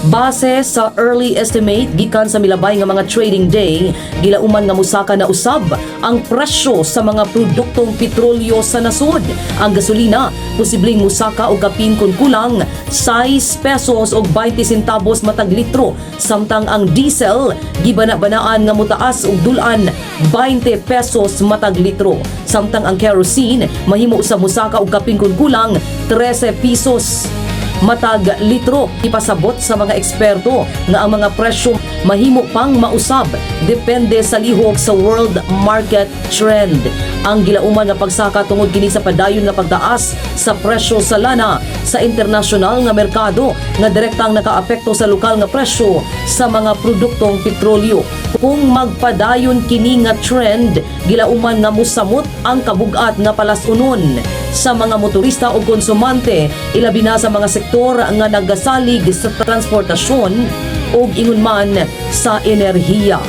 Base sa early estimate gikan sa milabay nga mga trading day, gilauman nga musaka na usab ang presyo sa mga produktong petrolyo sa nasud. Ang gasolina posibleng musaka og kapin kun kulang 6 pesos og 20 centavos matag litro, samtang ang diesel gibana-banaan nga mutaas og dulan 20 pesos matag litro. Samtang ang kerosene mahimo sa musaka og kapin kun kulang 13 pesos matag litro. Ipasabot sa mga eksperto nga ang mga presyo mahimo pang mausab depende sa lihok sa world market trend. Ang gilauman nga pagsaka tungod kini sa padayon nga pagtaas sa presyo sa lana sa internasyonal nga merkado nga direktang nakaapekto sa lokal nga presyo sa mga produktong petrolyo. Kung magpadayon kini nga trend, gilauman nga musamot ang kabugat nga palasunon sa mga motorista o konsumante, ilabi na sa mga sektor nga nagasalig sa transportasyon o ingon man sa enerhiya.